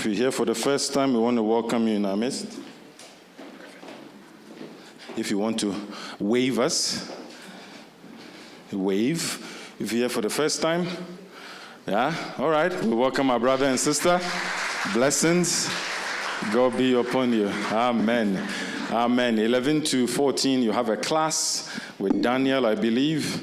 If you're here for the first time, we want to welcome you in our midst. If you want to wave us, wave. If you're here for the first time, yeah, all right. We welcome our brother and sister. Blessings. God be upon you. Amen. Amen. 11 to 14, you have a class with Daniel, I believe.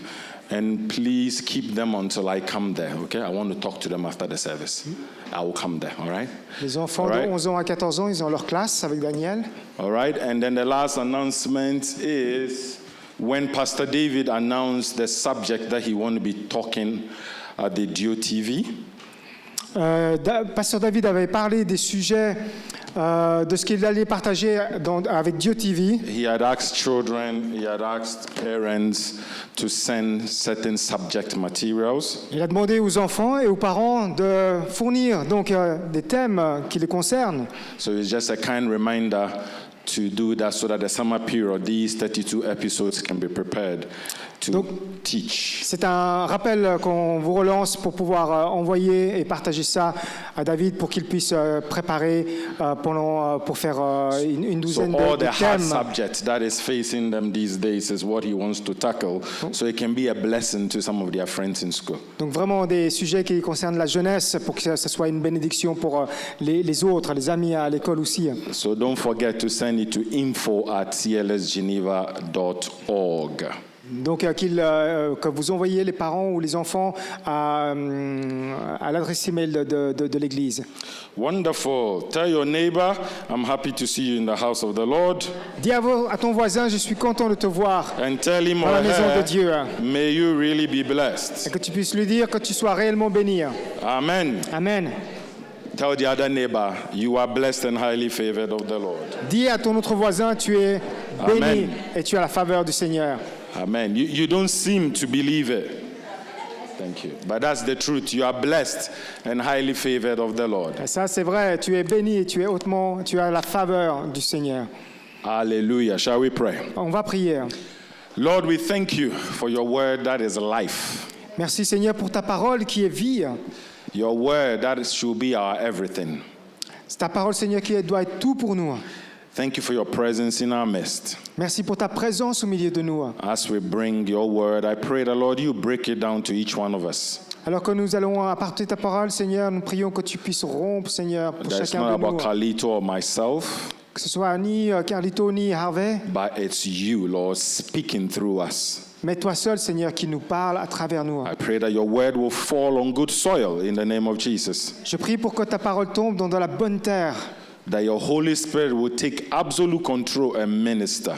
And please keep them until I come there, okay? I want to talk to them after the service. I will come there, all right? Les enfants de 11 ans à 14 ans, ils ont leur classe avec Daniel. All right, and then the last announcement is when Pastor David announced the subject that he want to be talking at the DOTV. Pasteur David avait parlé des sujets de ce qu'il allait partager avec DioTV. He had asked children, he had asked parents to send certain subject materials. Il a demandé aux enfants et aux parents de fournir donc des thèmes qui les concernent. So it's just a kind reminder to do that so that the summer period, these 32 episodes can be prepared to teach. C'est un rappel qu'on vous relance pour pouvoir envoyer et partager ça à David pour qu'il puisse préparer pour faire une douzaine so all de the hard thèmes. subjects that is facing them these days is what he wants to tackle, so it can be a blessing to some of their friends in school. Donc vraiment des sujets qui concernent la jeunesse pour que ça soit une bénédiction pour les autres, les amis à l'école aussi. So don't forget to send it to info@clsgeneva.org. Donc que vous envoyez les parents ou les enfants à l'adresse email de l'Église. Wonderful. Tell your neighbor, I'm happy to see you in the house of the Lord. Dis à ton voisin, je suis content de te voir And tell him dans or la maison de her, Dieu. may you really be blessed. Et que tu puisses lui dire que tu sois réellement béni. Amen. Amen. Tell the other neighbor, you are blessed and highly favored of the Lord. Dis à ton autre voisin, tu es béni Amen. et tu as la faveur du Seigneur. Amen. You don't seem to believe it. Thank you. But that's the truth. You are blessed and highly favored of the Lord. Et ça, c'est vrai. Tu es béni et tu as la faveur du Seigneur. Hallelujah. Shall we pray? On va prier. Lord, we thank you for your word that is life. Merci Seigneur pour ta parole qui est vie. Your word that should be our everything. C'est ta parole Seigneur qui doit être tout pour nous. Thank you for your presence in our midst. Merci pour ta présence au milieu de nous. As we bring your word, I pray that, Lord, you break it down to each one of us. Alors que nous allons apporter ta parole, Seigneur, nous prions que tu puisses rompre, Seigneur, pour That's chacun not de nous. about Carlito or myself, Que ce soit ni Carlito ni Harvey, but it's you, Lord, speaking through us. mais toi seul, Seigneur, qui nous parle à travers nous. I pray that your word will fall on good soil in the name of Jesus. Je prie pour que ta parole tombe dans de la bonne terre. That your Holy Spirit will take absolute control and minister.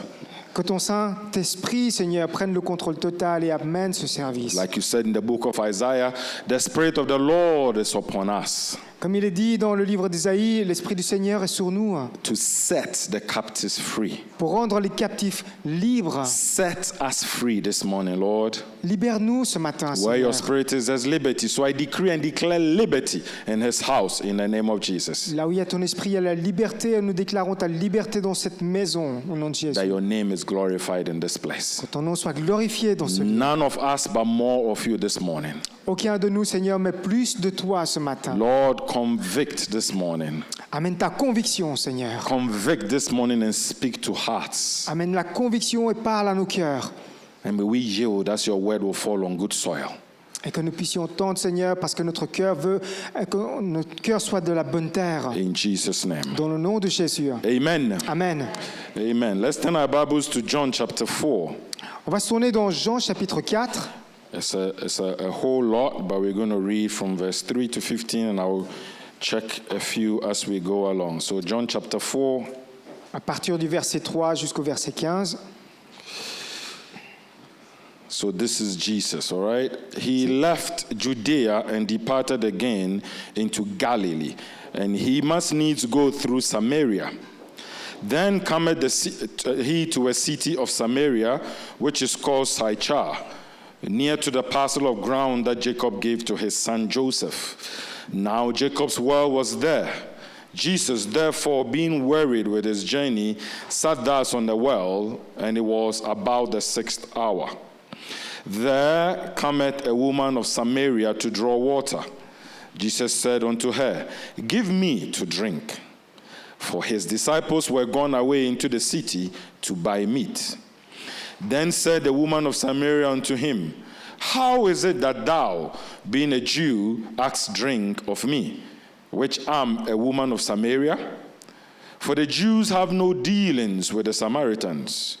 Que ton Saint-Esprit, Seigneur, prenne le contrôle total et amène ce service. Like you said in the book of Isaiah, the Spirit of the Lord is upon us. Comme il est dit dans le livre d'Isaïe, l'Esprit du Seigneur est sur nous To set the captives free. pour rendre les captifs libres. Set us free this morning, Lord. Libère-nous ce matin, Where your Seigneur. spirit is, there's liberty. So I decree and declare liberty in his house in the name of Jesus. Là où il y a ton esprit, il y a la liberté. Nous déclarons ta liberté dans cette maison, au nom de Jésus. That your name is glorified in this place. Que ton nom soit glorifié dans ce lieu. None of us, but more of you this morning. Aucun de nous, Seigneur, mais plus de toi ce matin. Lord, convict this morning. Amène ta conviction, Seigneur. Convict this morning and speak to hearts. Amène la conviction et parle à nos cœurs. And may we yield as your word will fall on good soil. Et que nous puissions entendre, Seigneur, parce que notre cœur veut que notre cœur soit de la bonne terre. In Jesus' name. Dans le nom de Jésus. Amen. Amen. Amen. Let's turn our Bibles to John chapter 4. On va se tourner dans Jean chapitre 4. It's a whole lot, but we're going to read from verse 3 to 15, and I'll check a few as we go along. So John chapter 4. À partir du verset 3 jusqu'au verset 15. So this is Jesus, all right? He left Judea and departed again into Galilee, and he must needs go through Samaria. Then cometh he to a city of Samaria, which is called Sychar, near to the parcel of ground that Jacob gave to his son Joseph. Now Jacob's well was there. Jesus, therefore, being wearied with his journey, sat thus on the well, and it was about the 6th hour. There cometh a woman of Samaria to draw water. Jesus said unto her, Give me to drink. For his disciples were gone away into the city to buy meat. Then said the woman of Samaria unto him, How is it that thou, being a Jew, askest drink of me, which am a woman of Samaria? For the Jews have no dealings with the Samaritans.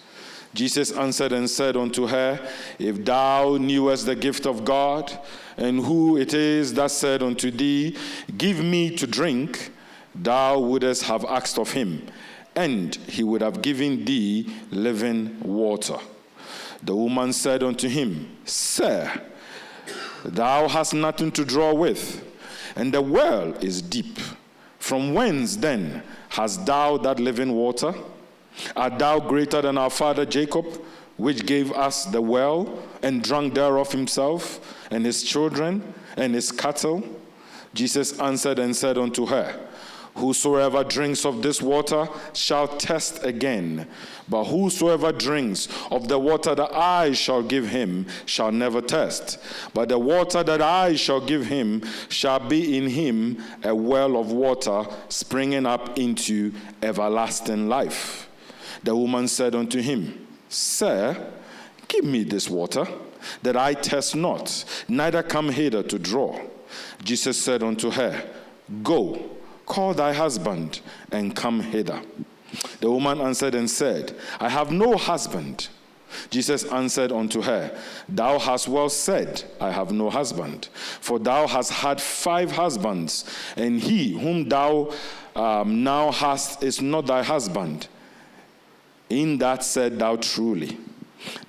Jesus answered and said unto her, If thou knewest the gift of God, and who it is that said unto thee, Give me to drink, thou wouldest have asked of him, and he would have given thee living water. The woman said unto him, Sir, thou hast nothing to draw with, and the well is deep. From whence then hast thou that living water? Art thou greater than our father Jacob, which gave us the well, and drank thereof himself, and his children, and his cattle? Jesus answered and said unto her, Whosoever drinks of this water shall thirst again, but whosoever drinks of the water that I shall give him shall never thirst. But the water that I shall give him shall be in him a well of water springing up into everlasting life. The woman said unto him, Sir, give me this water, that I thirst not, neither come hither to draw. Jesus said unto her, Go, call thy husband, and come hither. The woman answered and said, I have no husband. Jesus answered unto her, Thou hast well said, I have no husband. For thou hast had 5 husbands, and he whom thou now hast is not thy husband. In that said thou truly.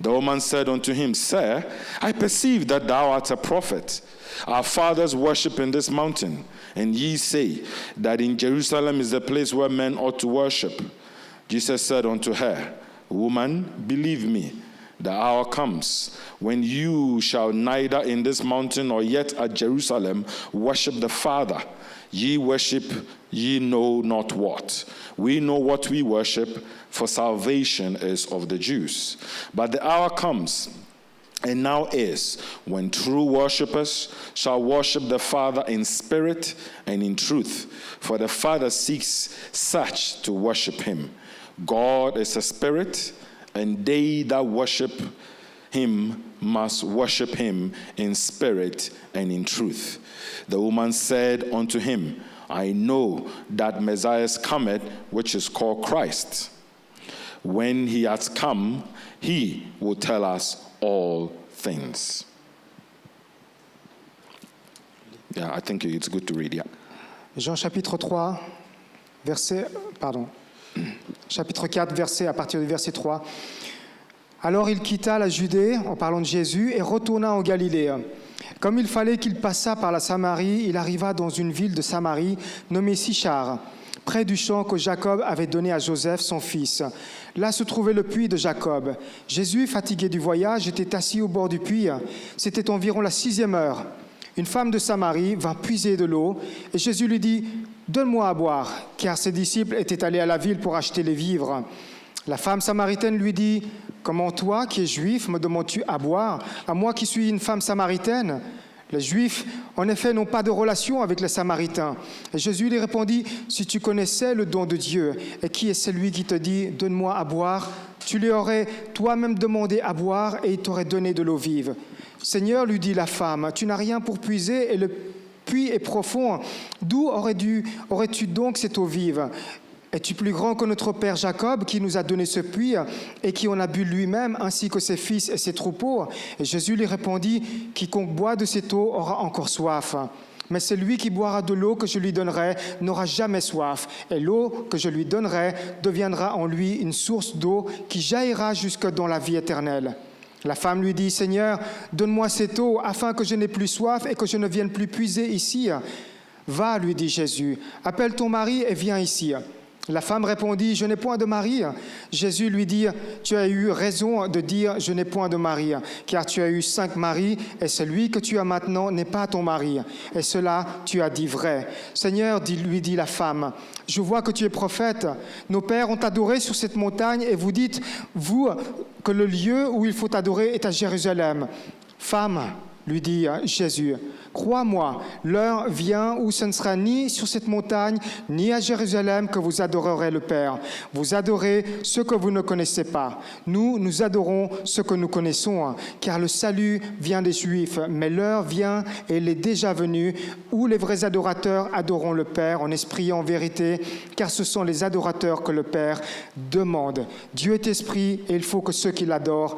The woman said unto him, Sir, I perceive that thou art a prophet. Our fathers worship in this mountain, and ye say that in Jerusalem is the place where men ought to worship. Jesus said unto her, Woman, believe me, the hour comes when you shall neither in this mountain nor yet at Jerusalem worship the Father. Ye worship ye know not what. We know what we worship, for salvation is of the Jews. But the hour comes, and now is, when true worshippers shall worship the Father in spirit and in truth, for the Father seeks such to worship him. God is a spirit, and they that worship him must worship him in spirit and in truth. The woman said unto him, I know that Messiah cometh, which is called Christ. When he has come, he will tell us all things. Yeah, I think it's good to read, yeah. Jean chapitre 3, chapitre 4, à partir du verset 3. Alors il quitta la Judée, en parlant de Jésus, et retourna en Galilée. Comme il fallait qu'il passât par la Samarie, il arriva dans une ville de Samarie nommée Sichar, près du champ que Jacob avait donné à Joseph, son fils. Là se trouvait le puits de Jacob. Jésus, fatigué du voyage, était assis au bord du puits. C'était environ la 6e heure. Une femme de Samarie vint puiser de l'eau, et Jésus lui dit, « Donne-moi à boire », car ses disciples étaient allés à la ville pour acheter les vivres. La femme samaritaine lui dit, « Comment toi, qui es juif, me demandes-tu à boire, à moi qui suis une femme samaritaine ?» Les Juifs, en effet, n'ont pas de relation avec les Samaritains. Et Jésus lui répondit, « Si tu connaissais le don de Dieu, et qui est celui qui te dit, donne-moi à boire, tu lui aurais toi-même demandé à boire, et il t'aurait donné de l'eau vive. » Seigneur, lui dit la femme, « Tu n'as rien pour puiser, et le puits est profond. D'où aurais-tu donc cette eau vive ? Es-tu plus grand que notre père Jacob, qui nous a donné ce puits et qui en a bu lui-même, ainsi que ses fils et ses troupeaux ?» Et Jésus lui répondit, « Quiconque boit de cette eau aura encore soif. Mais celui qui boira de l'eau que je lui donnerai n'aura jamais soif. Et l'eau que je lui donnerai deviendra en lui une source d'eau qui jaillira jusque dans la vie éternelle. » La femme lui dit, « Seigneur, donne-moi cette eau afin que je n'ai plus soif et que je ne vienne plus puiser ici. » « Va, lui dit Jésus, appelle ton mari et viens ici. » La femme répondit, « Je n'ai point de mari. » Jésus lui dit, « Tu as eu raison de dire, je n'ai point de mari, car tu as eu 5 maris, et celui que tu as maintenant n'est pas ton mari. Et cela, tu as dit vrai. » Seigneur, lui dit la femme, « Je vois que tu es prophète. Nos pères ont adoré sur cette montagne, et vous dites, vous, que le lieu où il faut adorer est à Jérusalem. Femme, lui dit Jésus. Crois-moi, l'heure vient où ce ne sera ni sur cette montagne, ni à Jérusalem que vous adorerez le Père. Vous adorez ce que vous ne connaissez pas. Nous adorons ce que nous connaissons, car le salut vient des Juifs. Mais l'heure vient, et elle est déjà venue, où les vrais adorateurs adoreront le Père en esprit et en vérité, car ce sont les adorateurs que le Père demande. Dieu est esprit, et il faut que ceux qui l'adorent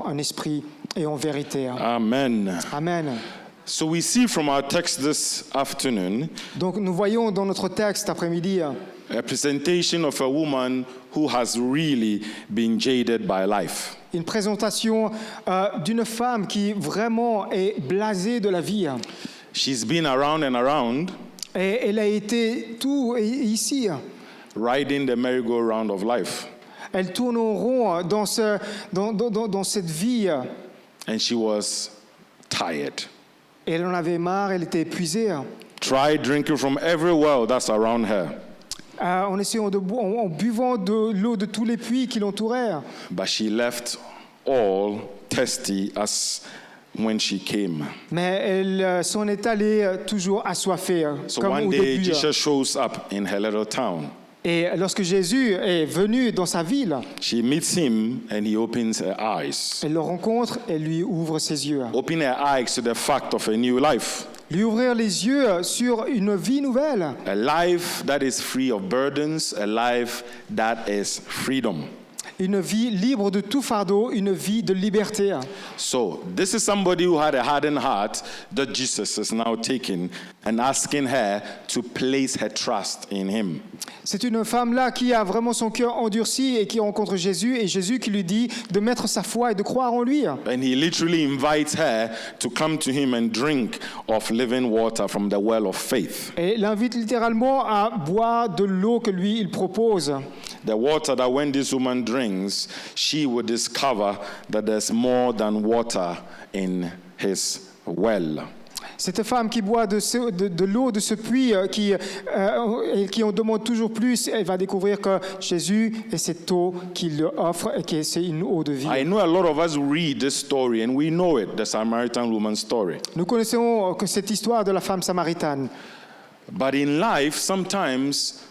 en esprit et en vérité. Amen. Amen. So we see from our text this afternoon Donc nous voyons dans notre texte après-midi a presentation of a woman who has really been jaded by life. une présentation d'une femme qui vraiment est blasée de la vie. She's been around and around, Et elle a été tout ici. riding the merry-go-round of life. Elle tourne en rond dans cette vie. And she was tired. Elle en avait marre, elle était épuisée. Tried drinking from every well that's around her, En essayant en buvant de l'eau de tous les puits qui l'entouraient. but she left all thirsty as when she came. Mais elle s'en est allée toujours assoiffée, So comme one au day début. Jesus shows up in her little town. Et lorsque Jésus est venu dans sa ville, She meets him and he opens her eyes. elle le rencontre et lui ouvre ses yeux. Open her eyes to the fact of a new life. Lui ouvrir les yeux sur une vie nouvelle. A life that is free of burdens, a life that is freedom. Une vie libre de tout fardeau, une vie de liberté. So, this is somebody who had a hardened heart that Jesus is now taking and asking her to place her trust in him. C'est une femme-là qui a vraiment son cœur endurci et qui rencontre Jésus, et Jésus qui lui dit de mettre sa foi et de croire en lui. And he literally invites her to come to him and drink of living water from the well of faith. Et l'invite littéralement à boire de l'eau que lui, il propose. The water that when this woman drinks, she will discover that there's more than water in his well. Cette femme qui boit de l'eau de ce puits et qui en demande toujours plus, elle va découvrir que Jésus est cette eau qu'il lui offre et que c'est une eau de vie. I know a lot of us read this story and we know it, the Samaritan woman story. Nous connaissons que cette histoire de la femme samaritaine. But in life, sometimes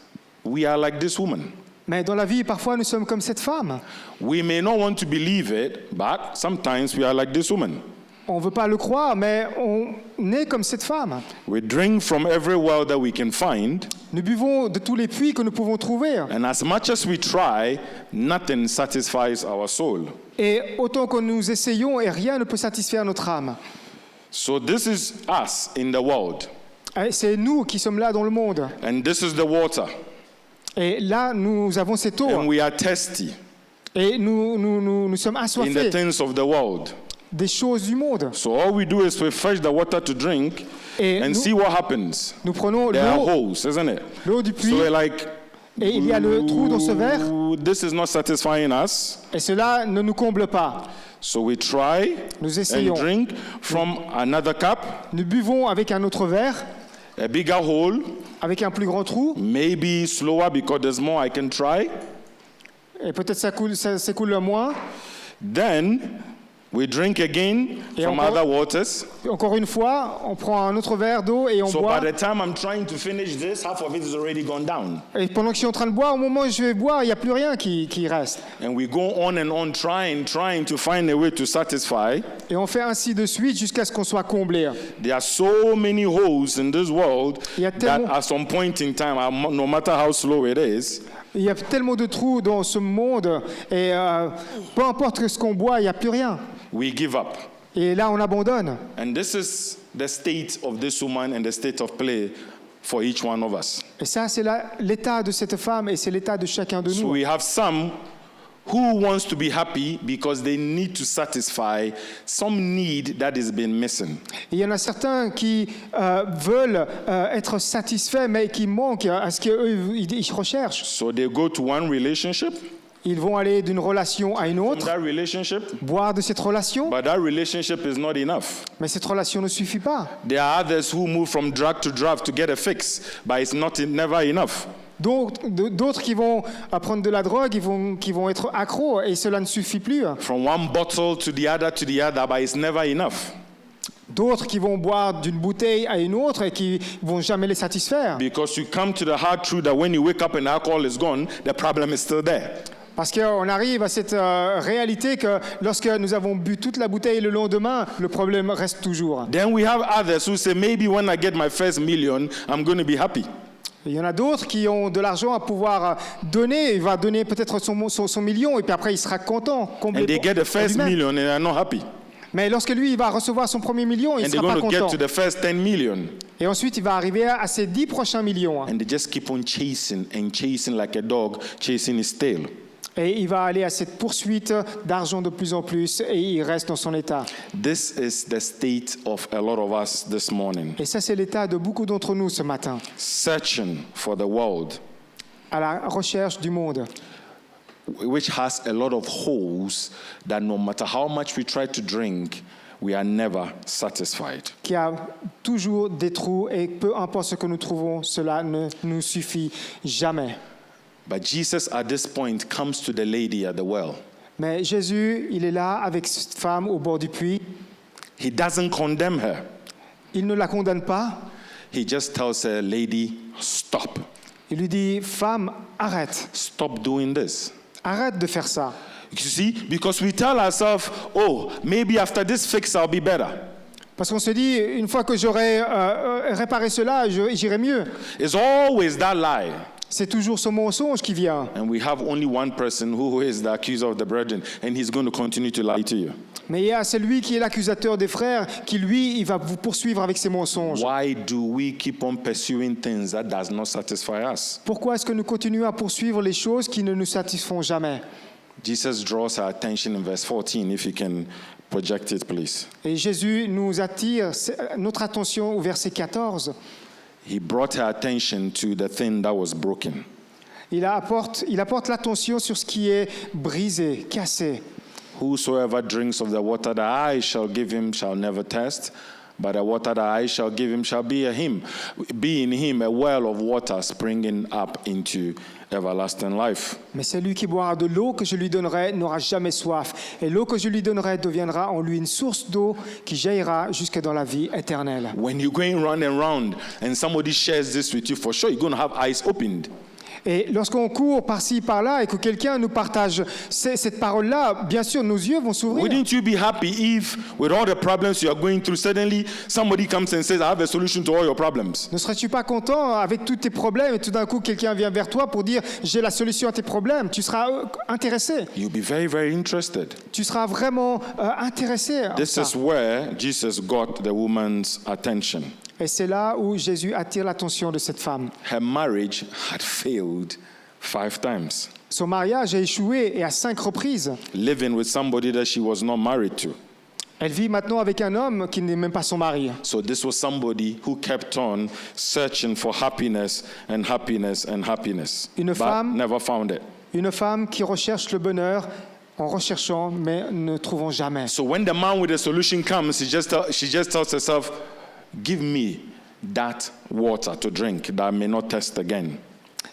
we are like this woman. Mais dans la vie, parfois, nous sommes comme cette femme. We may not want to believe it, but sometimes we are like this woman. On ne veut pas le croire, mais on est comme cette femme. We drink from every well that we can find, Nous buvons de tous les puits que nous pouvons trouver. and as much as we try, nothing satisfies our soul. Et autant que nous essayons, et rien ne peut satisfaire notre âme. So this is us in the world, Et c'est nous qui sommes là dans le monde. and this is the water, Et là, nous avons cette eau. and we are thirsty Et nous sommes in the assoiffés things of the world. des choses du monde. So all we do is we fetch the water to drink Et and see what happens. nous prenons There are l'eau holes, isn't it? du puits, So we're like, et il y a le trou dans ce verre, this is not satisfying us. et cela ne nous comble pas. So we try Nous and essayons. drink from another cup, Nous buvons avec un autre verre, a bigger hole, avec un plus grand trou, maybe slower because there's more I can try. et peut-être ça s'écoule moins. Then we drink again Et from encore- other waters. Encore une fois, on prend un autre verre d'eau et on So boit. by the time I'm trying to finish this, half of it is already gone down. Et pendant que je suis en train de boire, au moment où je vais boire, il n'y a plus rien qui reste. And we go on and on trying to find a way to satisfy. Et on fait ainsi de suite jusqu'à ce qu'on soit comblé. There are so many holes in this world Il y a that tellement- at some point in time, no matter how slow it is, Il y a tellement de trous dans ce monde et peu importe ce qu'on boit, il n'y a plus rien. we give up. Et là, on abandonne. And this is the state of this woman and the state of play for each one of us. Et ça, c'est l'état de cette femme et c'est l'état de chacun de So nous. we have some who wants to be happy because they need to satisfy some need that has been missing. Et il y en a certains qui veulent être satisfaits, mais qui manquent à ce qu'eux, ils recherchent. So they go to one relationship, Ils vont aller d'une relation à une from autre, that relationship, boire de cette relation, but that relationship is not enough. mais cette relation ne suffit pas. There are others who move from drug to drug to get a fix, but it's never enough. D'autres qui vont prendre de la drogue, qui vont être accros et cela ne suffit plus. From one bottle to the other, but it's never enough. D'autres qui vont boire d'une bouteille à une autre et qui vont jamais les satisfaire. Because you come to the hard truth that when you wake up and alcohol is gone, the problem is still there. Parce qu'on arrive à cette réalité que lorsque nous avons bu toute la bouteille le lendemain, le problème reste toujours. Then we have others who say, maybe when I get my first million, I'm going to be happy. Il y en a d'autres qui ont de l'argent à pouvoir donner. Il va donner peut-être son million et puis après il sera content, comblé And they get the first lui-même. million and they're not happy. Mais lorsque lui il va recevoir son premier million, il And ne they're sera pas going to content. get to the first 10 million. Et ensuite il va arriver à ses 10 prochains millions. And they just keep on chasing and chasing like a dog chasing his tail. Et il va aller à cette poursuite d'argent de plus en plus et il reste dans son état. This is the state of a lot of us this morning. Et ça c'est l'état de beaucoup d'entre nous ce matin, Searching for the world, à la recherche du monde, which has a lot of holes that no matter how much we try to drink, we are never satisfied. qui a toujours des trous et peu importe ce que nous trouvons, cela ne nous suffit jamais. But Jesus at this point comes to the lady at the well. Mais Jésus, il est là avec cette femme au bord du puits. He doesn't condemn her. Il ne la condamne pas. He just tells her, lady, stop. Il lui dit, femme, arrête. Stop doing this. Arrête de faire ça. You see, because we tell ourselves, oh, maybe after this fix I'll be better. Parce qu'on se dit, une fois que j'aurai réparé cela, j'irai mieux. It's always that lie. C'est toujours ce mensonge qui vient. And we have only one person who is the accuser of the brethren, and he's going to continue to lie to you. Mais il y a celui qui est l'accusateur des frères, qui lui, il va vous poursuivre avec ses mensonges. Why do we keep on pursuing things that does not satisfy us? Pourquoi est-ce que nous continuons à poursuivre les choses qui ne nous satisfont jamais? Jesus draws our attention in verse 14, if you can project it, please. Et Jésus nous attire notre attention au verset 14. He brought her attention to the thing that was broken. Il apporte l'attention sur ce qui est brisé, cassé. Whosoever drinks of the water that I shall give him shall never thirst, but the water that I shall give him shall be in him a well of water springing up into everlasting life. Mais celui qui boira de l'eau que je lui donnerai n'aura jamais soif. Et l'eau que je lui donnerai deviendra en lui une source d'eau qui jaillira jusque dans la vie éternelle. When you're going round and round and somebody shares this with you, for sure you're going to have eyes opened. Et lorsqu'on court par-ci, par-là, et que quelqu'un nous partage cette parole-là, bien sûr, nos yeux vont s'ouvrir. Wouldn't you be happy if, with all the problems you are going through, suddenly somebody comes and says, I have a solution to all your problems? Ne serais-tu pas content avec tous tes problèmes et tout d'un coup quelqu'un vient vers toi pour dire j'ai la solution à tes problèmes? Tu seras intéressé. You'll be very, very interested. Tu seras vraiment intéressé. À This ça. is where Jesus got the woman's attention. Et c'est là où Jésus attire l'attention de cette femme. Her marriage had failed 5 times. Son mariage a échoué et à 5 reprises. Living with somebody that she was not married to. Elle vit maintenant avec un homme qui n'est même pas son mari. So this was somebody who kept on searching for happiness and happiness and happiness, Une but femme- never found it. Une femme qui recherche le bonheur en recherchant mais ne trouvant jamais. So when the man with the solution comes, she just tells herself, give me that water to drink that I may not thirst again.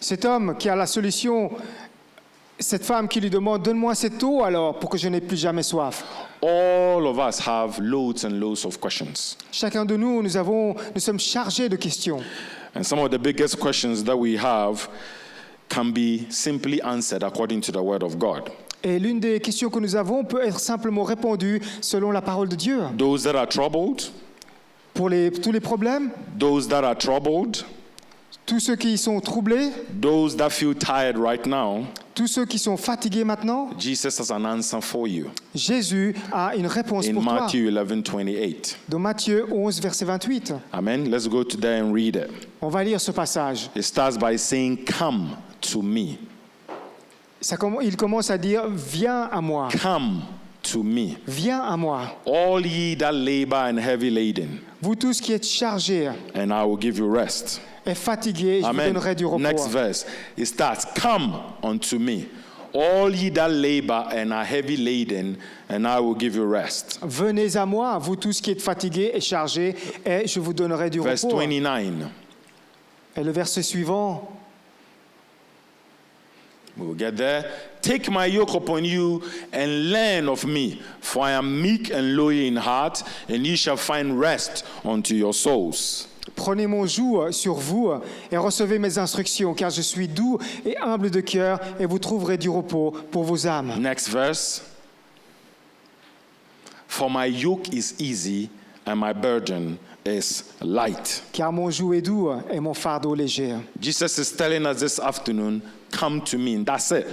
Cet homme qui a la solution, cette femme qui lui demande donne-moi cette eau alors pour que je n'ai plus jamais soif. All of us have loads and loads of questions. Chacun de nous, nous sommes chargés de questions. And some of the biggest questions that we have can be simply answered according to the word of God. Et l'une des questions que nous avons peut être simplement répondue selon la parole de Dieu. Those that are troubled, Pour tous les problèmes, those that are troubled, tous ceux qui sont troublés, those that feel tired right now, tous ceux qui sont fatigués maintenant, Jesus has an answer for you. Jésus a une réponse In pour toi. Matthew 11:28. Dans Matthieu 11, verset 28, Amen. Let's go to there and read it. on va lire ce passage. It starts by saying, come to me. Il commence à dire, viens à moi, Come to me. viens à moi, All ye that labor and heavy laden, vous tous qui êtes chargés and I will give you rest. et fatigués, je vous Amen. donnerai du repos. Next verse. It starts, come unto me. All ye that labor and are heavy laden, and I will give you rest. Venez à moi, vous tous qui êtes fatigués et chargés, et je vous donnerai du Verse repos. 29. Et le verset suivant, We'll get there. Take my yoke upon you and learn of me, for I am meek and lowly in heart, and ye shall find rest unto your souls. Prenez mon joug sur vous et recevez mes instructions, car je suis doux et humble de cœur, et vous trouverez du repos pour vos âmes. Next verse. For my yoke is easy and my burden is light. Car mon joug est doux et mon fardeau léger. Jesus is telling us this afternoon, come to me. And that's it.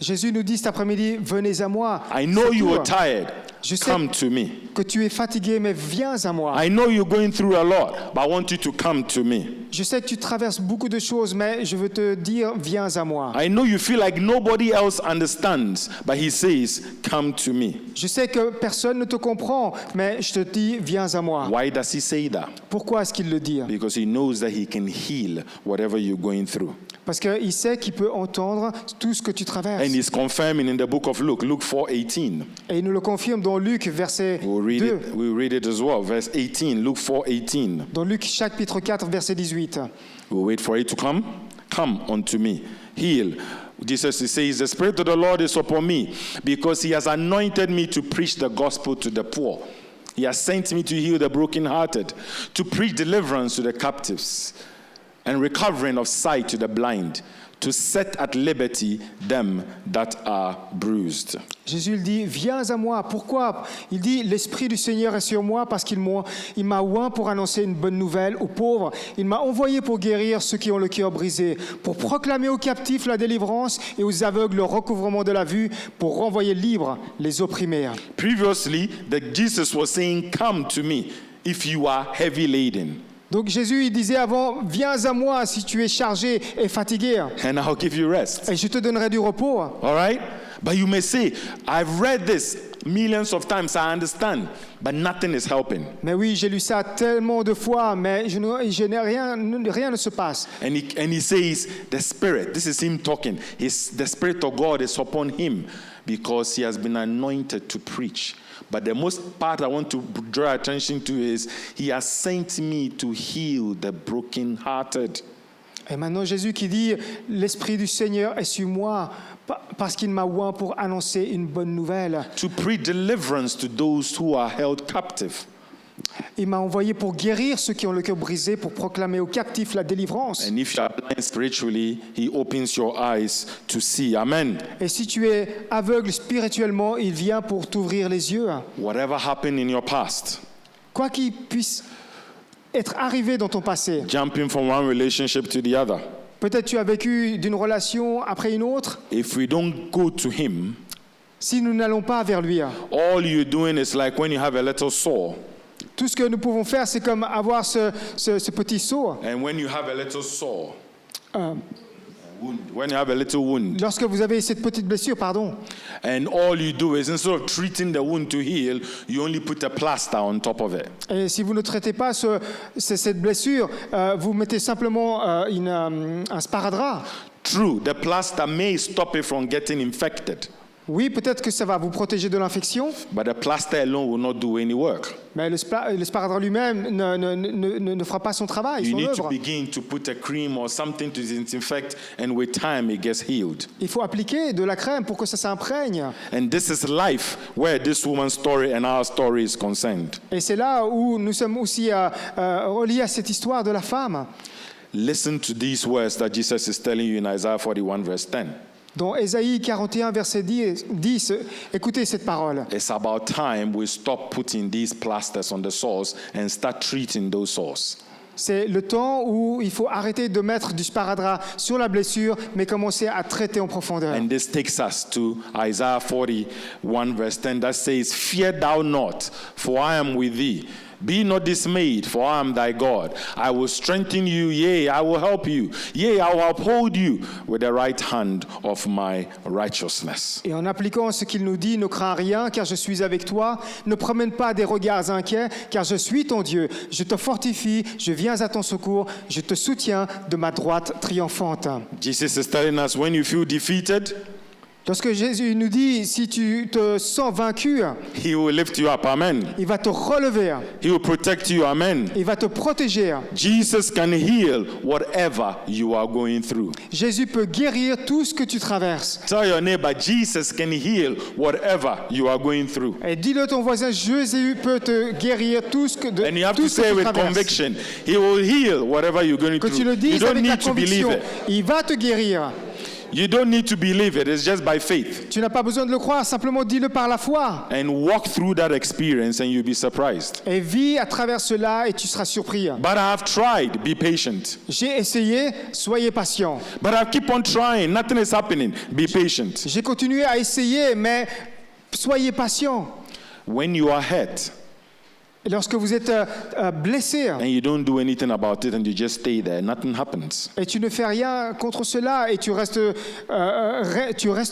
Jésus nous dit cet après-midi, venez à moi. I know C'est you tout. are tired. Je sais Come to me. que tu es fatigué, mais viens à moi. I know you're going through a lot, but I want you to come to me. Je sais que tu traverses beaucoup de choses, mais je veux te dire, viens à moi. I know you feel like nobody else understands, but he says, come to me. Je sais que personne ne te comprend, mais je te dis, viens à moi. Why does he say that? Pourquoi est-ce qu'il le dit? Because he knows that he can heal whatever you're going through. Parce qu'il sait qu'il peut entendre tout ce que tu traverses. And he's confirming in the book of Luke 4:18. Et il nous le confirme dans Luc, verset We'll 2. read it as well, verse 18, Luke 4:18. Dans Luc chapitre 4, verset 18. We'll wait for it to come. Come unto me. Heal. Jesus says, the Spirit of the Lord is upon me, because he has anointed me to preach the gospel to the poor. He has sent me to heal the brokenhearted, to preach deliverance to the captives, and recovering of sight to the blind, to set at liberty them that are bruised. Jésus il dit, viens à moi. Pourquoi? Il dit, l'Esprit du Seigneur est sur moi parce qu'il m'a oint pour annoncer une bonne nouvelle aux pauvres. Il m'a envoyé pour guérir ceux qui ont le cœur brisé, pour proclamer aux captifs la délivrance et aux aveugles le recouvrement de la vue, pour renvoyer libres les opprimés. Previously, Jesus was saying, come to me if you are heavy laden, Donc Jésus il disait avant, viens à moi si tu es chargé et fatigué, and I'll give you rest. et je te donnerai du repos. All right? But you may say, I've read this millions of times, I understand, but nothing is helping. Mais oui, j'ai lu ça tellement de fois, mais je n'ai rien ne se passe. And he says, the Spirit, this is him talking, the Spirit of God is upon him because he has been anointed to preach. But the most part I want to draw attention to is, he has sent me to heal the brokenhearted. Et maintenant Jésus qui dit, l'Esprit du Seigneur est sur moi parce qu'il m'a oint pour annoncer une bonne nouvelle. To preach deliverance to those who are held captive. Il m'a envoyé pour guérir ceux qui ont le cœur brisé, pour proclamer aux captifs la délivrance. And if you are blind spiritually, he opens your eyes to see. Amen. Et si tu es aveugle spirituellement, il vient pour t'ouvrir les yeux. Whatever happened in your past, Quoi qu'il puisse être arrivé dans ton passé, jumping from one relationship to the other, peut-être tu as vécu d'une relation après une autre. if we don't go to him, Si nous n'allons pas vers lui, all you're doing is like when you have a little sore. tout ce que nous pouvons faire, c'est comme avoir ce petit seau. And when you have a little sore, Euh, wound, when you have a little wound, lorsque vous avez cette petite blessure, pardon, and all you do is, instead of treating the wound to heal, you only put a plaster on top of it. et si vous ne traitez pas cette blessure, vous mettez simplement un sparadrap. True, the plaster may stop it from getting infected, Oui, peut-être que ça va vous protéger de l'infection, but the plaster alone will not do any work. mais le sparadrap lui-même ne fera pas son travail, You son need to œuvre. begin to put a cream or something to disinfect, and with time it gets healed. Il faut appliquer de la crème pour que ça s'imprègne. And this is life where this woman's story and our story is concerned. Et c'est là où nous sommes aussi reliés à cette histoire de la femme. Listen to these words that Jesus is telling you in Isaiah 41 verse 10. Dans Ésaïe 41, verset 10, écoutez cette parole. It's about time we stop putting these plasters on the sores and start treating those sores. C'est le temps où il faut arrêter de mettre du sparadrap sur la blessure, mais commencer à traiter en profondeur. And this takes us to Isaiah 41 verse 10 that says, Fear thou not, for I am with thee. Be not dismayed, for I am thy God. I will strengthen you, yea, I will help you. Yea, I will uphold you with the right hand of my righteousness. Et en appliquant ce qu'il nous dit, ne crains rien, car je suis avec toi. Ne promène pas des regards inquiets, car je suis ton Dieu. Je te fortifie, je viens à ton secours, je te soutiens de ma droite triomphante. Jesus is telling us when you feel defeated, Lorsque Jésus nous dit, si tu te sens vaincu, He will lift you up. Amen. il va te relever, He will protect you. Amen. il va te protéger. Jesus can heal whatever you are going through. Jésus peut guérir tout ce que tu traverses. Tell your neighbor, Jesus can heal whatever you are going through. Et dis-le à ton voisin, Jésus peut te guérir tout ce que, And you have tout to ce que say tu with traverses. conviction, He will heal whatever you're going Que tu through. le You dises don't avec la need to believe conviction, it. il va te guérir. You don't need to believe it. It's just by faith. Tu n'as pas besoin de le croire, simplement dis-le par la foi. And walk through that experience and you'll be surprised. Et vis à travers cela et tu seras surpris. But I have tried. Be patient. J'ai essayé, soyez patient. But I keep on trying. Nothing is happening. Be patient. J'ai continué à essayer, mais soyez patient. When you are hurt Et lorsque vous êtes blessé and you don't do anything about it and you just stay there, nothing happens. et tu ne fais rien contre cela et tu restes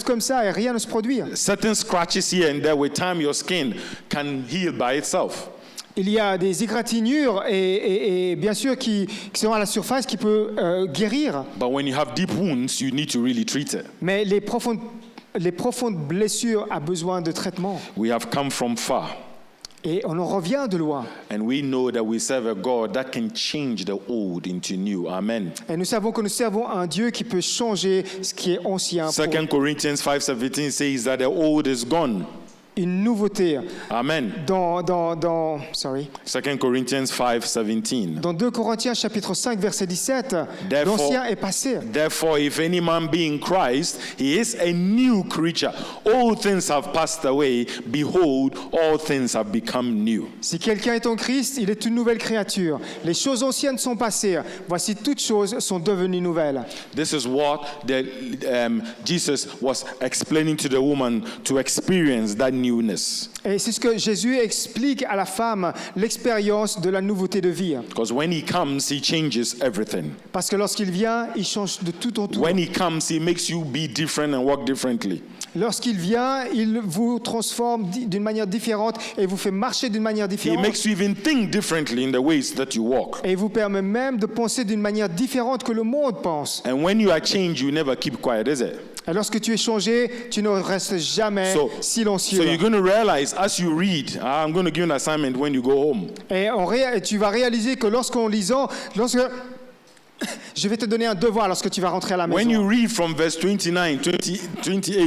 comme ça et rien ne se produit. Certain scratches here and there, with time, your skin can heal by itself. Il y a des égratignures et bien sûr qui sont à la surface qui peuvent guérir. But when you have deep wounds, you need to really treat it. Mais les profondes blessures ont besoin de traitement. We have come from far. Et on en revient de loin. And we know that we serve a God that can change the old into new. Amen. Et nous savons que nous servons un Dieu qui peut changer ce qui est ancien pour 2 Corinthians 5:17 says that the old is gone. une nouveauté. Amen. Dans 2 Corinthians 5:17. Dans 2 Corinthiens chapitre 5 verset 17, Therefore- l'ancien est passé. Therefore, if any man be in Christ, he is a new creature. All things have passed away. Behold, all things have become new. Si quelqu'un est en Christ, il est une nouvelle créature. Les choses anciennes sont passées. Voici toutes choses sont devenues nouvelles. This is what Jesus was explaining to the woman to experience that newness. Et c'est ce que Jésus explique à la femme, l'expérience de la nouveauté de vie. Because when he comes, he changes everything. Parce que lorsqu'il vient, il change de tout en tout. When he comes, he makes you be different and walk differently. Lorsqu'il vient, il vous transforme d'une manière différente et vous fait marcher d'une manière He différente. makes you even think differently in the ways that you walk. Et vous permet même de penser d'une manière différente que le monde pense. And when you are changed, you never keep quiet, is it? Et lorsque tu es changé, tu ne restes jamais So silencieux. you're going to realize as you read, I'm going to give you an assignment when you go home. Et tu vas réaliser que lorsqu'en lisant, je vais te donner un devoir lorsque tu vas rentrer à la When you maison. read from verse 28,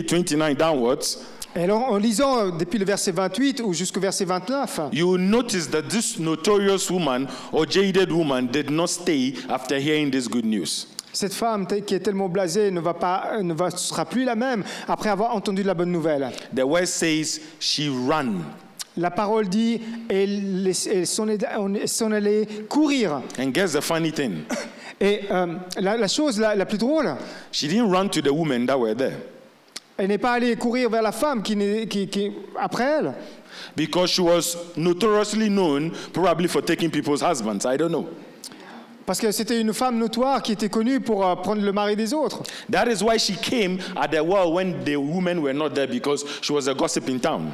29 downwards, Et alors, en lisant depuis le verset 28 ou jusqu'au verset 29, you will notice that this notorious woman or jaded woman did not stay after hearing this good news. cette femme qui est tellement blasée ne sera plus la même après avoir entendu la bonne nouvelle. The word says she ran. La parole dit, elle s'en allait courir. And guess the funny thing? Et la chose la plus drôle, She didn't run to the women that were there elle n'est pas allée courir vers la femme qui après elle, because she was notoriously known probably for taking people's husbands. I don't know. parce que c'était une femme notoire qui était connue pour prendre le mari des autres. That is why she came at the well when the women were not there, because she was a gossip in town.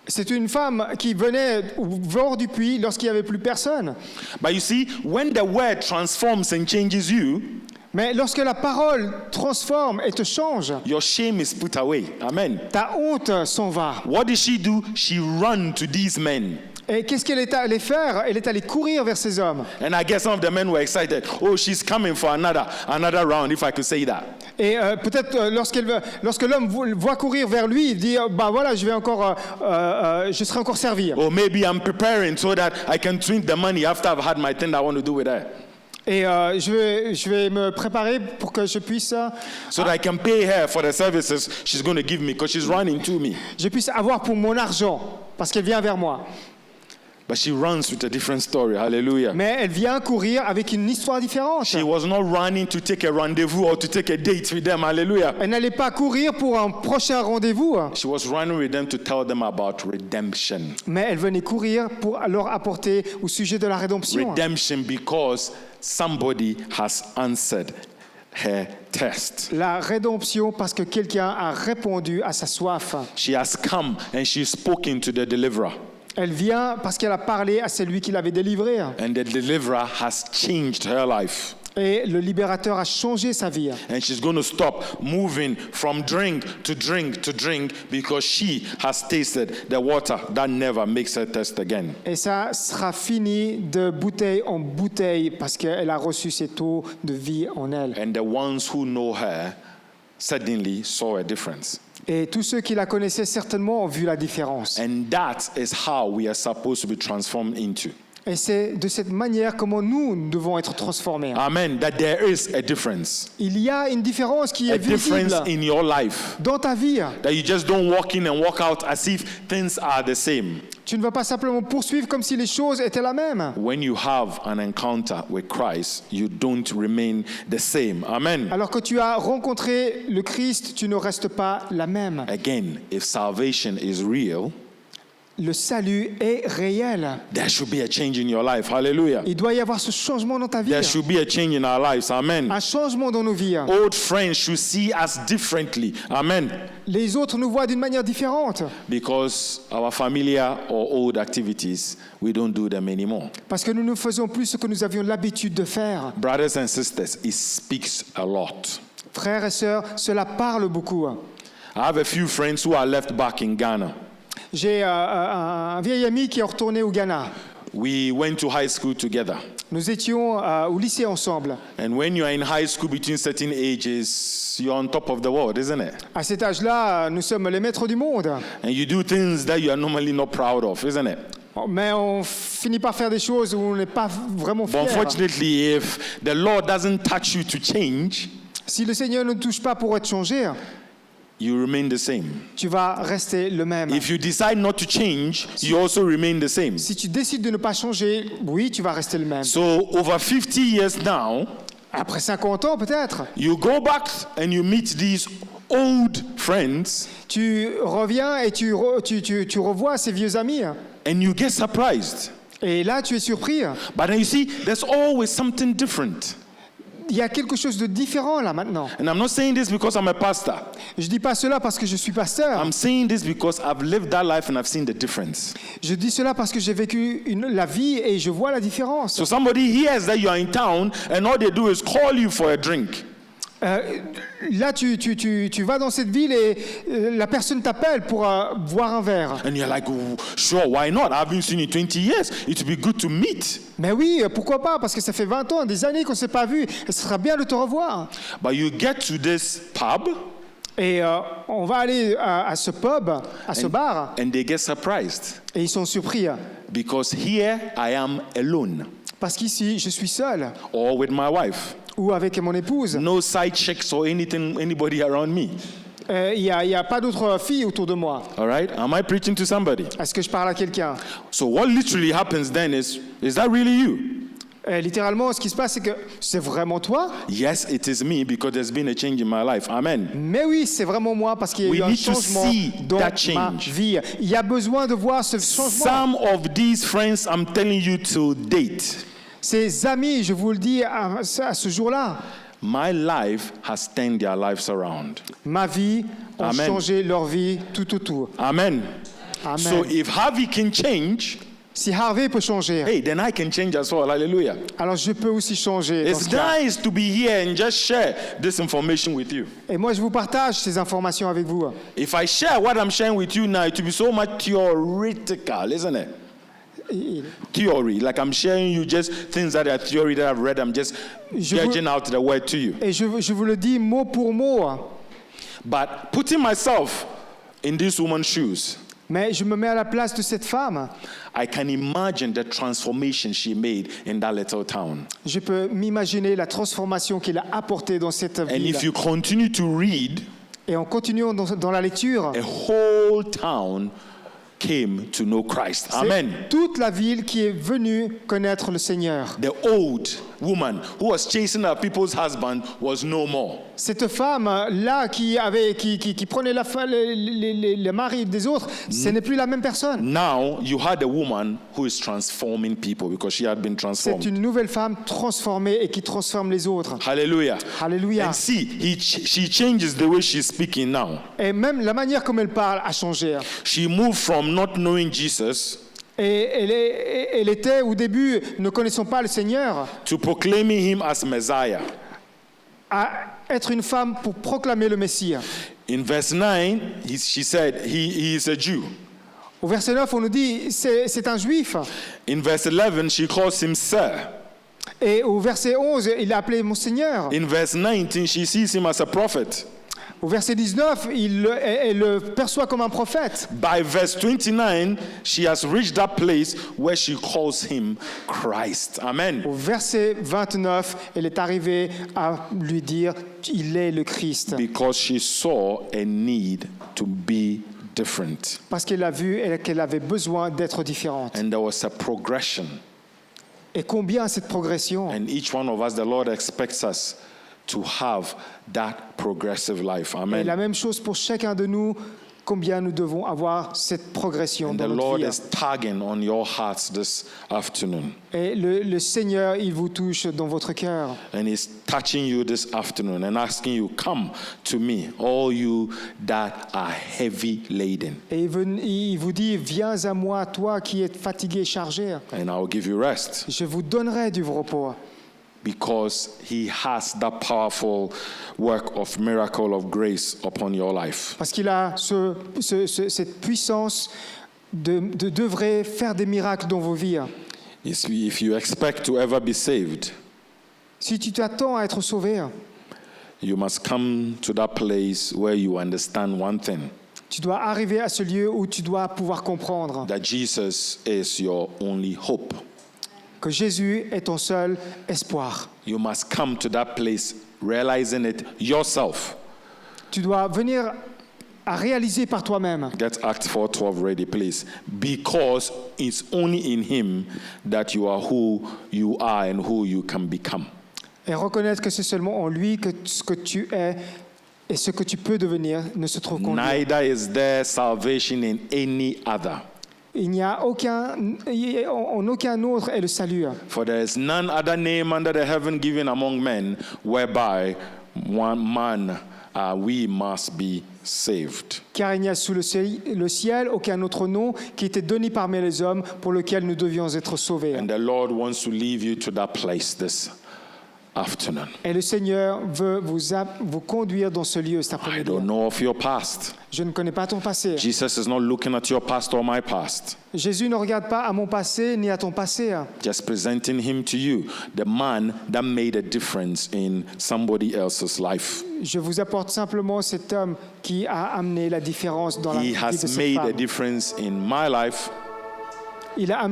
C'est une femme qui venait hors du puits lorsqu'il n'y avait plus personne. But you see, when the word transforms and changes you, Mais lorsque la parole transforme et te change, your shame is put away. Amen. ta honte s'en va. What did she do? She ran to these men. Et qu'est-ce qu'elle est allée faire? Elle est allée courir vers ces hommes. And I guess some of the men were excited. Oh, she's coming for another round, if I could say that. Et peut-être lorsque l'homme voit courir vers lui, il dit bah voilà, je serai encore servi. Or maybe I'm preparing so that I can drink the money after I've had my thing I want to do with her. Et je vais me préparer pour que je puisse So that I can pay her for the services she's going to give me, because she's running to me. avoir pour mon argent parce qu'elle vient vers moi. But she runs with a different story. Hallelujah. Mais elle vient courir avec une histoire différente. She was not running to take a rendezvous or to take a date with them. Hallelujah. Elle n'allait pas courir pour un prochain rendez-vous, She was running with them to tell them about redemption. mais elle venait courir pour leur apporter au sujet de la rédemption. Redemption, because somebody has answered her test. La rédemption parce que quelqu'un a répondu à sa soif. She has come and she's spoken to the deliverer. Elle vient parce qu'elle a parlé à celui qui l'avait délivré. And the deliverer has changed her life. Et le libérateur a changé sa vie. And she's going to stop moving from drink to drink to drink because she has tasted the water that never makes her thirst again. Et ça sera fini de bouteille en bouteille parce qu'elle a reçu cette eau de vie en elle. And the ones who know her suddenly saw a difference. Et tous ceux qui la connaissaient certainement ont vu la différence. And that is how we are supposed to be transformed into. Et c'est de cette manière comment nous devons être transformés. Amen. That there is a difference. Il y a une différence qui A est visible difference in your life. dans ta vie. That you just don't walk in and walk out as if things are the same. Tu ne vas pas simplement poursuivre comme si les choses étaient la même. When you have an encounter with Christ, you don't remain the same. Amen. Alors que tu as rencontré le Christ, tu ne restes pas la même. Again, if salvation is real, Le salut est réel. there should be a change in your life. Hallelujah. Il doit y avoir ce changement dans ta vie. There should be a change in our lives. Amen. Un changement dans nos vies. Old friends should see us differently. Amen. Les autres nous voient d'une manière différente. Because our familiar or old activities, we don't do them anymore. Parce que nous ne faisons plus ce que nous avions l'habitude de faire. Brothers and sisters, it speaks a lot. Frères et sœurs, cela parle beaucoup. I have a few friends who are left back in Ghana. J'ai un vieil ami qui est retourné au Ghana. We went to high school together. Nous étions au lycée ensemble. And when you are in high school between certain ages, you're on top of the world, isn't it? À cet âge-là, nous sommes les maîtres du monde. And you do things that you are normally not proud of, isn't it? Mais on finit par faire des choses où on n'est pas vraiment But fier. unfortunately, if the Lord doesn't touch you to change, Si le Seigneur ne touche pas pour être changé, you remain the same. tu vas rester le même. If you decide not to change, you also remain the same. Si tu décides de ne pas changer, oui, tu vas rester le même. So over 50 years now, Après 50 ans peut-être, you go back and you meet these old friends tu reviens et tu revois ces vieux amis. and you get surprised. Et là, tu es surpris. But then you see, there's always something different. Il y a quelque chose de différent là maintenant. And I'm not saying this because I'm a pastor. Je dis pas cela parce que je suis pasteur. I'm saying this because I've lived that life and I've seen the difference. Je dis cela parce que j'ai vécu la vie et je vois la différence. So somebody hears that you are in town and all they do is call you for a drink. Là, tu vas dans cette ville et la personne t'appelle pour boire un verre. And you're like, oh, sure, why not? I haven't seen you in 20 years. It would be good to meet. Mais oui, pourquoi pas? Parce que ça fait 20 ans, des années qu'on ne s'est pas vu. Et ce sera bien de te revoir. But you get to this pub Et on va aller à ce pub, à ce bar, and they get surprised et ils sont surpris. because here I am alone Parce qu'ici, je suis seul, or with my wife. ou avec mon épouse. No side chicks or anybody around me. Il n'y a pas d'autres filles autour de moi. All right? Am I preaching to somebody? Est-ce que je parle à quelqu'un? So what literally happens then is that really you? Littéralement, ce qui se passe, c'est que c'est vraiment toi? Yes, it is me because there's been a change in my life. Amen. Mais oui, c'est vraiment moi parce qu'il y a We eu un need to changement see dans that ma change. vie. Il y a besoin de voir ce changement. Some of these friends I'm telling you to date. Ces amis, je vous le dis à ce jour-là, My life has turned their lives around. ma vie ont Amen. changé leur vie tout autour. Amen. Amen. So if Harvey can change, Si Harvey peut changer, hey, then I can change as well. Hallelujah. alors je peux aussi changer. Dans It's ce cas. nice to be here and just share this information with you. Et moi, je vous partage ces informations avec vous. If I share what I'm sharing with you now, it will be so much theoretical, isn't it? Theory, like I'm sharing you just things that are theory that I've read. I'm just judging out the word to you. Et je vous le dis mot pour mot. But putting myself in this woman's shoes, Mais je me mets à la place de cette femme. I can imagine the transformation she made in that little town. Je peux m'imaginer la transformation qu'il a apportée dans cette And ville. if you continue to read, Et en continuant dans la lecture, a whole town came to know Christ. Amen. c'est toute la ville qui est venue connaître le Seigneur. The old woman who was chasing her people's husband was no more. Cette femme-là qui prenait le mari des autres, ce n'est plus la même personne. Now you had a woman who is transforming people because she had been C'est transformed. une nouvelle femme transformée et qui transforme les autres. Hallelujah. Alléluia. And see, she changes the way she's speaking now. Et même la manière comme elle parle a changé. She moved from not knowing Jesus Et elle était au début, ne connaissant pas le Seigneur, to proclaiming him as Messiah. à être une femme pour proclamer le Messie. In verse 9, she said, he is a Jew. Au verset 9, on nous dit, c'est un juif. In verse 11, she calls him Sir. Et au verset 11, il l'a appelé mon Seigneur. In verse 19, she sees him as a prophet. Au verset 19, elle le perçoit comme un prophète. By verse 29, she has reached that place where she calls him Christ. Amen. Au verset 29, elle est arrivée à lui dire, il est le Christ. Because she saw a need to be different. Parce qu'elle a vu qu'elle avait besoin d'être différente. And there was a progression. Et combien cette progression? And each one of us, the Lord expects us to have that progressive life. Et Amen. la même chose pour chacun de nous, combien nous devons avoir cette progression And dans the notre Lord vie. is tugging on your hearts this afternoon. Et le Seigneur, il vous touche dans votre cœur. And He's touching you this afternoon and asking you, come to me, all you that are heavy laden, Et il vous dit, viens à moi, toi qui es fatigué et chargé. and I'll give you rest. Je vous donnerai du repos. Because He has that powerful work of miracle of grace upon your life. Parce qu'il a cette puissance d'œuvrer, faire des miracles dans vos vies. If you expect to ever be saved, Si tu t'attends à être sauvé, you must come to that place where you understand one thing, tu dois arriver à ce lieu où tu dois pouvoir comprendre that Jesus is your only hope. que Jésus est ton seul espoir. You must come to that place realizing it yourself. Tu dois venir à réaliser par toi-même. Get Acts 4:12 ready, please. Because it's only in Him that you are who you are and who you can become. Et reconnaître que c'est seulement en lui que ce que tu es et ce que tu peux devenir ne se trouve qu'en lui. Neither is there salvation in any other. Il n'y a en aucun autre est le salut. For there is none other name under the heaven given among men whereby we must be saved. Car il n'y a sous le ciel aucun autre nom qui était donné parmi les hommes pour lequel nous devions être sauvés. And the Lord wants to lead you to that place this afternoon. Et le Seigneur veut vous conduire dans ce lieu cet I après-midi. don't know of your past. Je ne connais pas ton passé. Jesus is not looking at your past or my past. Jésus ne regarde pas à mon passé ni à ton passé. Just presenting him to you, the man that made a difference in somebody else's life. Je vous apporte simplement cet homme qui a amené la différence dans la He vie de has cette made a femme. difference in my life. Il a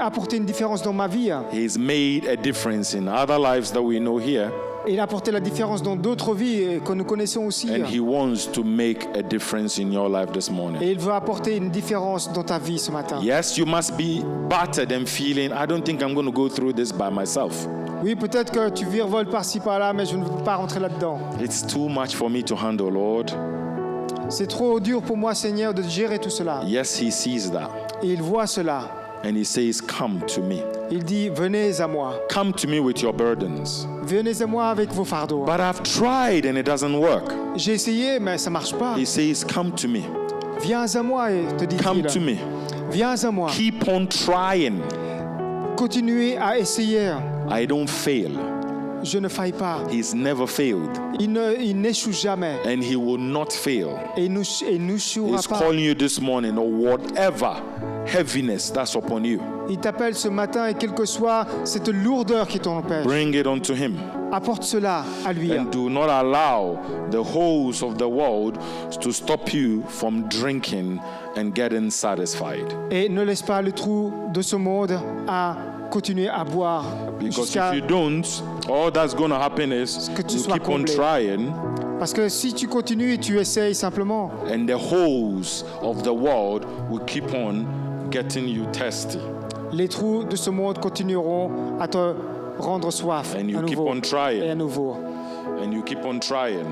apporté une différence dans ma vie. He's made a difference in other lives that we know here. Il a apporté la différence dans d'autres vies que nous connaissons aussi. And he wants to make a difference in your life this morning. Et il veut apporter une différence dans ta vie ce matin. Yes, you must be battered and feeling, I don't think I'm going to go through this by myself. Oui, peut-être que tu virevoles par-ci par-là, mais je ne veux pas rentrer là-dedans. It's too much for me to handle, Lord. C'est trop dur pour moi, Seigneur, de gérer tout cela. Yes, he sees that. Et il voit cela. And he says, come to me. Il dit, venez à moi. Come to me with your burdens. Venez à moi avec vos fardeaux. But I've tried and it doesn't work. J'ai essayé, mais ça ne marche pas. He says, come to me. Viens à moi, te Come to dit-il. me. Viens à moi. Keep on trying. Continuez à essayer. I don't fail. Je ne faille pas. He's never failed. Il n'échoue jamais. And he will not fail. Et il n'échouera He's pas. calling you this morning, or whatever heaviness that's upon you, Il t'appelle ce matin et quelle que soit cette lourdeur qui t'empêche, bring it unto him. apporte cela à lui. And do not allow the holes of the world to stop you from drinking and getting satisfied. Et ne laisse pas le trou de ce monde à continuer à boire Because jusqu'à... if you don't, all that's going to happen is que tu you sois keep on comblé. trying, Parce que si tu continues et tu essayes simplement, and the holes of the world will keep on getting you thirsty. les trous de ce monde continueront à te rendre soif And you à keep nouveau on trying. et à nouveau. And you keep on trying,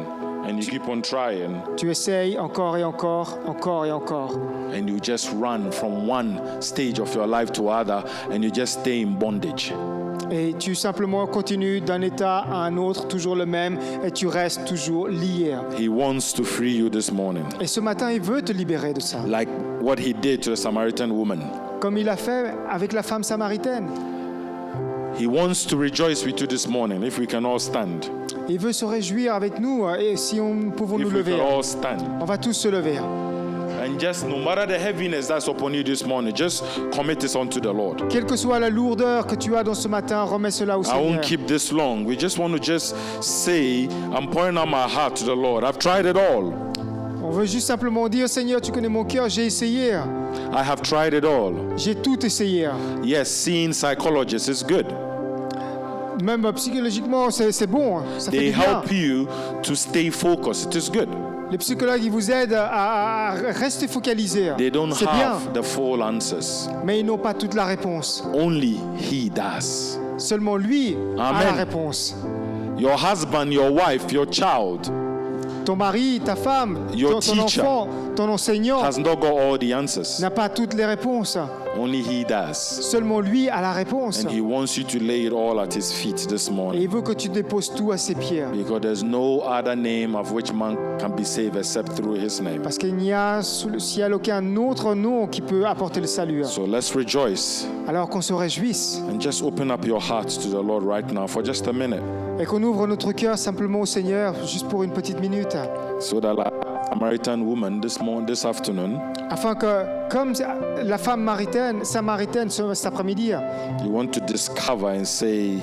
and you keep on trying, Tu essayes encore et encore, encore et encore. and you just run from one stage of your life to other, and you just stay in bondage. Et tu simplement continues d'un état à un autre, toujours le même, et tu restes toujours lié. He wants to free you this morning, Et ce matin, il veut te libérer de ça. like what he did to the Samaritan woman. comme il a fait avec la femme samaritaine. He wants to rejoice with you this morning, if we can all stand. Il veut se réjouir avec nous et si nous pouvons nous If we lever, can all stand. on va tous se lever. And just no matter the heaviness that's upon you this morning, just commit this unto the Lord. Quelle que soit la lourdeur que tu as dans ce matin, remets cela au I Seigneur. won't keep this long. We just want to just say, I'm pouring out my heart to the Lord. I've tried it all. On veut juste simplement dire, Seigneur, tu connais mon cœur, j'ai essayé. I have tried it all. J'ai tout essayé. Yes, seeing psychologists is good. Même psychologiquement, c'est bon. Ça fait They du bien. help you to stay focused. It is good. Les psychologues, ils vous aident à rester focalisés. They don't C'est bien, have the full answers. mais ils n'ont pas toute la réponse. Only He does. Seulement lui a Amen. la réponse. Your husband, your wife, your child Ton mari, ta femme, Your ton teacher enfant, ton enseignant has not got all the answers. n'a pas toutes les réponses. Only He does. Seulement lui a la réponse. And He wants you to lay it all at His feet this Et morning. il veut que tu déposes tout à ses pieds. Because there's no other name of which man can be saved except through His name. Parce qu'il n'y a sous le ciel aucun autre nom qui peut apporter le salut. So let's rejoice Alors qu'on se réjouisse and just open up your hearts to the Lord right now for just a minute. et qu'on ouvre notre cœur simplement au Seigneur, juste pour une petite minute, So that like Samaritan woman this afternoon, afin que, comme la femme samaritaine cet après-midi you want to discover and say,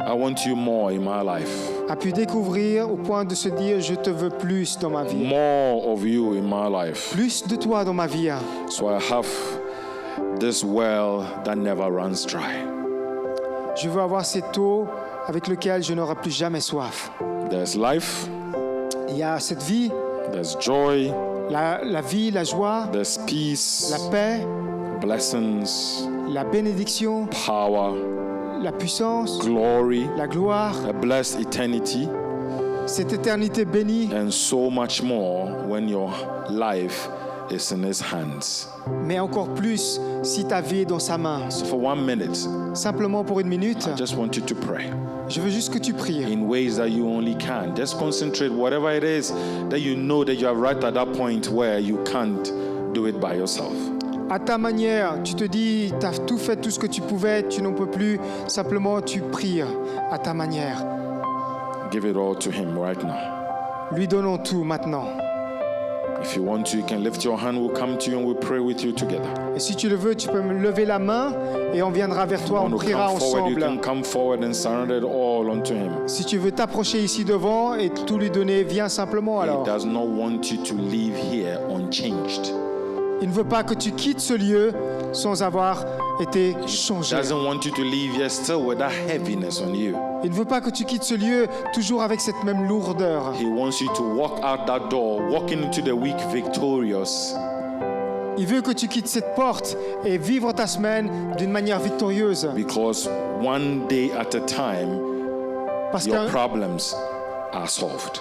I want you more in my life. a pu découvrir au point de se dire, je te veux plus dans ma vie, More of you in my life. plus de toi dans ma vie. So I have this well that never runs dry. Je veux avoir cette eau avec laquelle je n'aurai plus jamais soif. There's life, Il y a cette vie, there's joy, la vie, la joie, there's peace, la paix, blessings, la bénédiction, power, la puissance, glory, la gloire, a blessed eternity, cette éternité bénie, and so much more when your life is in His hands. mais encore plus si ta vie est dans sa main. So for 1 minute, Simplement pour une minute, I just want you to pray je veux juste que tu pries. in ways that you only can. Just concentrate whatever it is that you know that you are right at that point where you can't do it by yourself. À ta manière, tu te dis, tu as tout fait, tout ce que tu pouvais, tu n'en peux plus. Simplement, tu pries à ta manière. Give it all to Him right now. Lui donnons tout maintenant. If you want to, you can lift your hand. We'll come to you and we'll pray with you together. Et si tu le veux, tu peux me lever la main et on viendra vers toi, on Want to priera come forward, you ensemble. can come forward and surrender it all unto Him. Si tu veux t'approcher ici devant et tout lui donner, viens simplement He alors. does not want you to leave here unchanged. Il ne veut pas que tu quittes ce lieu sans avoir été changé. Doesn't want you to leave here still with that heaviness on you. Il ne veut pas que tu quittes ce lieu toujours avec cette même lourdeur. He wants you to walk out that door, walking into the week victorious. Il veut que tu quittes cette porte et vivre ta semaine d'une manière victorieuse. Because one day at a time, Parce your qu'un problems are solved.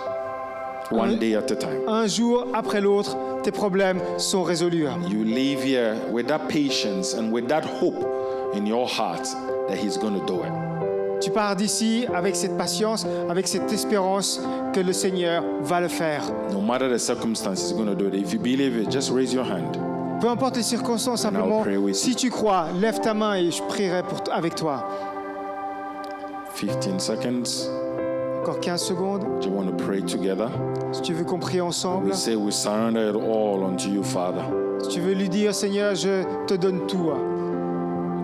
One day at a time. un jour après l'autre, tes problèmes sont résolus. You leave here with that patience and with that hope in your heart that He's going to do it. Tu pars d'ici avec cette patience, avec cette espérance que le Seigneur va le faire. No matter the circumstances, He's going to do it. If you believe it, just raise your hand. Peu importe les circonstances, simplement, pray with si tu crois, lève ta main et je prierai avec toi. 15 seconds. Encore 15 secondes. Do you want to pray together? Si tu veux qu'on prie ensemble, We say we surrender it all unto you, Father. si tu veux lui dire, Seigneur, je te donne tout.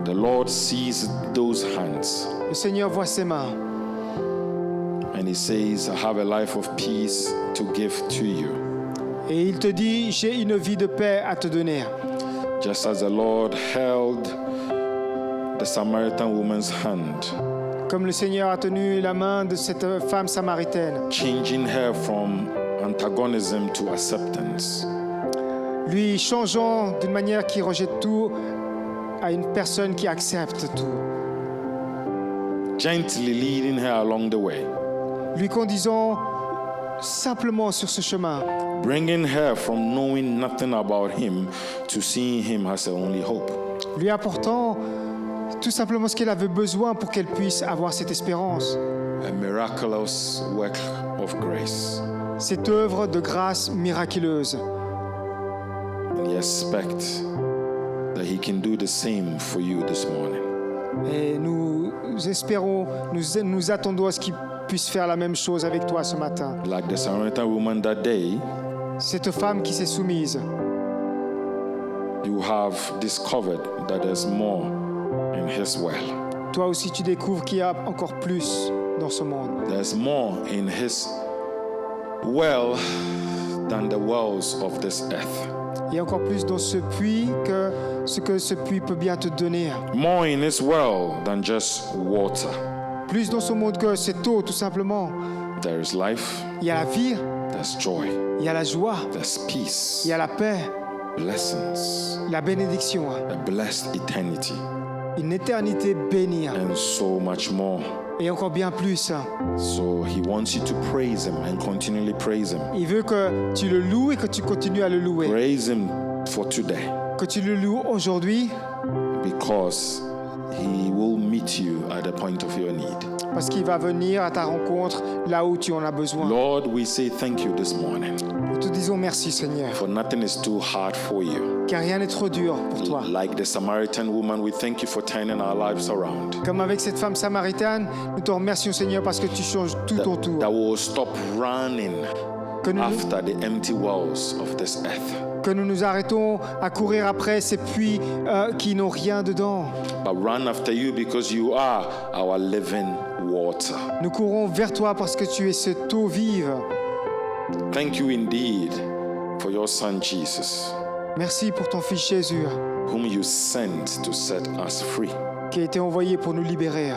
The Lord sees those hands Le Seigneur voit ses mains. and He says, I have a life of peace to give to you. Et il te dit, j'ai une vie de paix à te donner. Just as the Lord held the Samaritan woman's hand, Comme le Seigneur a tenu la main de cette femme samaritaine, changing her from antagonism to acceptance. lui changeant d'une manière qui rejette tout à une personne qui accepte tout. Gently leading her along the way, Lui conduisant simplement sur ce chemin, bringing her from knowing nothing about Him to seeing Him as her only hope. lui apportant tout simplement ce qu'elle avait besoin pour qu'elle puisse avoir cette espérance, A miraculous work of grace. cette œuvre de grâce miraculeuse. And you expect that He can do the same for you this morning. Et nous espérons, nous attendons à ce qu'il puisse faire la même chose avec toi ce matin. Like the Samaritan woman that day, Cette femme qui s'est soumise, you have discovered that there's more in His well. toi aussi tu découvres qu'il y a encore plus dans ce monde. There's more in His well than the wells of this earth. Il y a encore plus dans ce puits que ce que ce puits peut bien te donner. More in His well than just water. Plus dans ce monde que cette eau, tout simplement. There is life, Il y a la vie, there's joy, il y a la joie, there's peace, il y a la paix, blessings, la bénédiction, a blessed eternity, une éternité bénie and so much more. et encore bien plus. So He wants you to praise Him and continually praise Him. Il veut que tu le loues et que tu continues à le louer. Praise Him for today, Que tu le loues aujourd'hui because He will meet you at the point of your need. parce qu'il va venir à ta rencontre là où tu en as besoin. Lord, we say thank you this morning, Nous te disons merci Seigneur, for nothing is too hard for you. car rien n'est trop dur pour toi. Like the Samaritan woman, we thank you for turning our lives around. Comme avec cette femme samaritaine, nous te remercions Seigneur parce que tu changes tout autour. That we will stop running Que nous, after the empty wells of this earth, que nous nous arrêtons à courir après ces puits qui n'ont rien dedans. but run after you because you are our living water. Nous courons vers toi parce que tu es cette eau vive. Thank you indeed for your Son Jesus, Merci pour ton Fils Jésus whom you sent to set us free. qui a été envoyé pour nous libérer.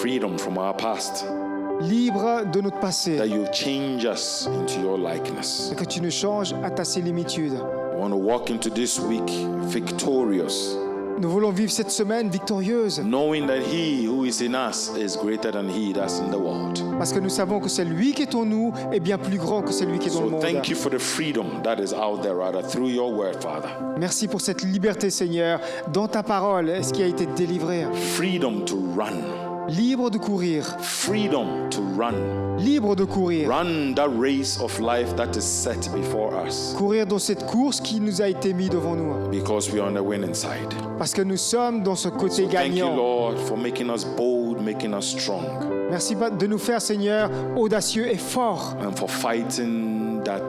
Freedom from our past, Libre de notre passé that you change us into your likeness. et que tu nous changes à ta similitude. I want to walk into this week victorious, Nous voulons vivre cette semaine victorieuse knowing that He who is in us is greater than He that's in the world. parce que nous savons que celui qui est en nous est bien plus grand que celui qui est dans le So monde. thank you for the freedom that is out there, rather, through your word, Father. Merci pour cette liberté, Seigneur, dans ta parole, est-ce qui a été délivré. Freedom to run. Libre de courir, Freedom to run. libre de courir. Run that race of life that is set before us, Courir dans cette course qui nous a été mise devant nous. because we are on the winning side. Parce que nous sommes dans ce côté So thank you, gagnant. Lord, for making us bold, making us strong, Merci de nous faire, Seigneur, audacieux et forts and for fighting that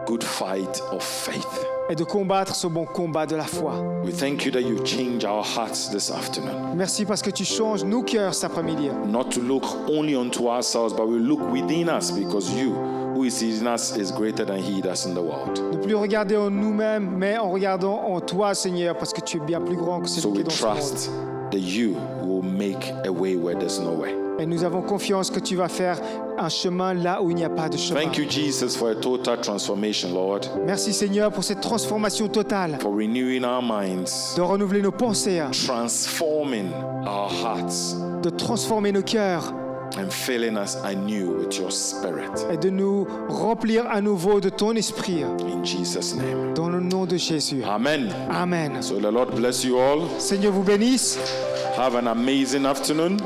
good fight of faith. et de combattre ce bon combat de la foi. We thank you that you change our hearts this afternoon, Merci parce que tu changes nos cœurs cet après-midi. not to look only unto ourselves, but we look within us, because you who is in us is greater than he that's in the world. Ne plus regarder en nous-mêmes, mais en regardant en toi, Seigneur, parce que tu es bien plus grand que So celui qui we est dans ce monde. trust that you will make a way where there's no way. Et nous avons confiance que tu vas faire un chemin là où il n'y a pas de chemin. Thank you, Jesus, for a total transformation, Lord, Merci, Seigneur, pour cette transformation totale, for renewing our minds, de renouveler nos pensées, transforming our hearts, de transformer nos cœurs and filling us anew with your spirit. et de nous remplir à nouveau de ton esprit. In Jesus' name. Dans le nom de Jésus. Amen. Amen. So the Lord bless you all. Seigneur vous bénisse. Have an amazing afternoon.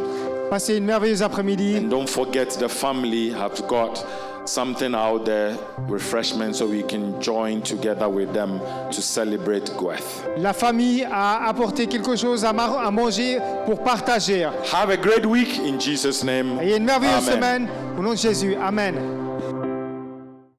Passez une merveilleuse après-midi. And don't forget, the family have got something out there, refreshment, so we can join together with them to celebrate Gweth. La famille a apporté quelque chose à manger pour partager. Have a great week in Jesus' name. Ayez une merveilleuse Amen. semaine. Au nom de Jésus. Amen.